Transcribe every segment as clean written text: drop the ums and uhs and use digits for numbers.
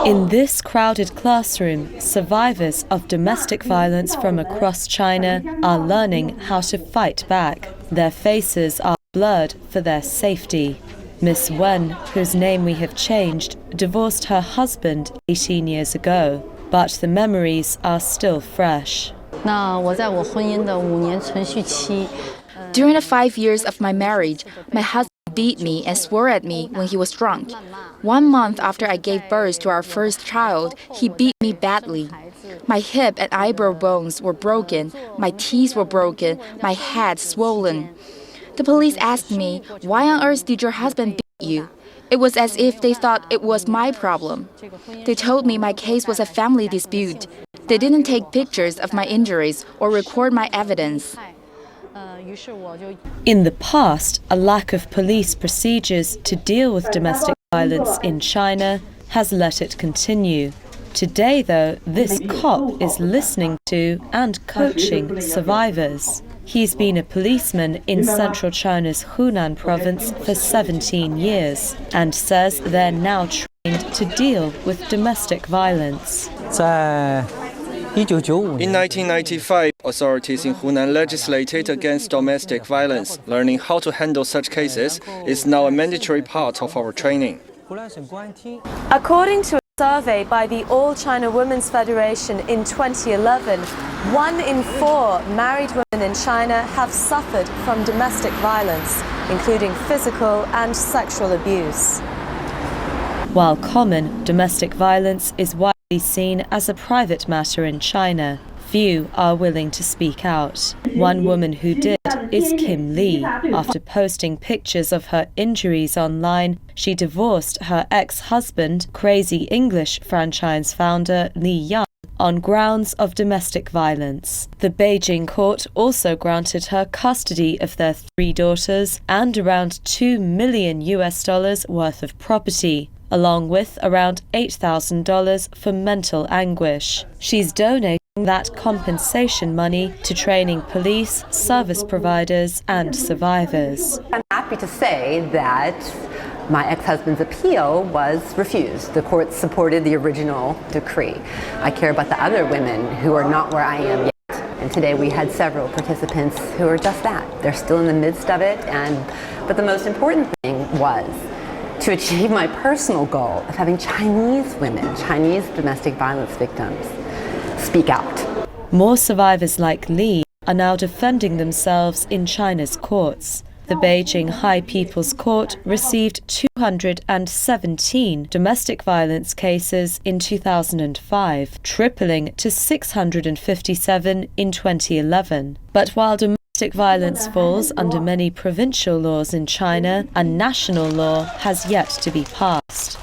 In this crowded classroom, survivors of domestic violence from across China are learning how to fight back. Their faces are blurred for their safety. Miss Wen, whose name we have changed, divorced her husband 18 years ago, but the memories are still fresh. During the 5 years of my marriage, my husband beat me and swore at me when he was drunk. 1 month after I gave birth to our first child, he beat me badly. My hip and eyebrow bones were broken, my teeth were broken, my head swollen. The police asked me, "Why on earth did your husband beat you?" It was as if they thought it was my problem. They told me my case was a family dispute. They didn't take pictures of my injuries or record my evidence. In the past, a lack of police procedures to deal with domestic violence in China has let it continue. Today, though, this cop is listening to and coaching survivors. He's been a policeman in central China's Hunan province for 17 years and says they're now trained to deal with domestic violence. In 1995, authorities in Hunan legislated against domestic violence. Learning how to handle such cases is now a mandatory part of our training. According to a survey by the All China Women's Federation in 2011, 1 in 4 married women in China have suffered from domestic violence, including physical and sexual abuse. While common, domestic violence is widely seen as a private matter in China, few are willing to speak out. One woman who did is Kim Lee. After posting pictures of her injuries online, she divorced her ex-husband, Crazy English franchise founder Li Yang, on grounds of domestic violence. The Beijing court also granted her custody of their 3 daughters and around $2 million worth of property, along with around $8,000 for mental anguish. She's donating that compensation money to training police, service providers and survivors. I'm happy to say that my ex-husband's appeal was refused. The court supported the original decree. I care about the other women who are not where I am yet. And today we had several participants who are just that. They're still in the midst of it. But the most important thing was to achieve my personal goal of having Chinese women, Chinese domestic violence victims, speak out. More survivors like Li are now defending themselves in China's courts. The Beijing High People's Court received 217 domestic violence cases in 2005, tripling to 657 in 2011. But while domestic violence falls under many provincial laws in China, a national law has yet to be passed.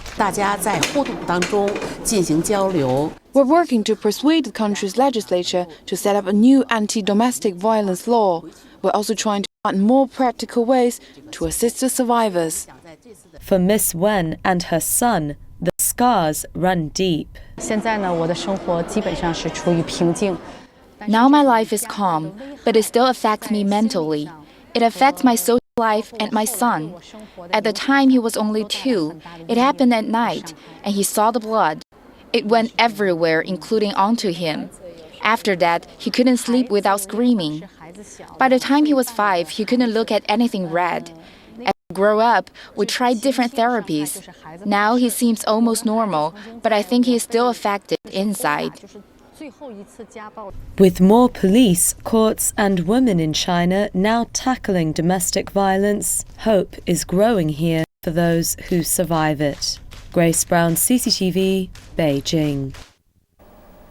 We're working to persuade the country's legislature to set up a new anti-domestic violence law. We're also trying to find more practical ways to assist the survivors. For Miss Wen and her son, the scars run deep. Now my life is calm, but it still affects me mentally. It affects my social life and my son. At the time he was only 2. It happened at night, and he saw the blood. It went everywhere, including onto him. After that, he couldn't sleep without screaming. By the time he was 5, he couldn't look at anything red. As he grew up, we tried different therapies. Now he seems almost normal, but I think he is still affected inside. With more police, courts and women in China now tackling domestic violence, hope is growing here for those who survive it. Grace Brown, CCTV, Beijing.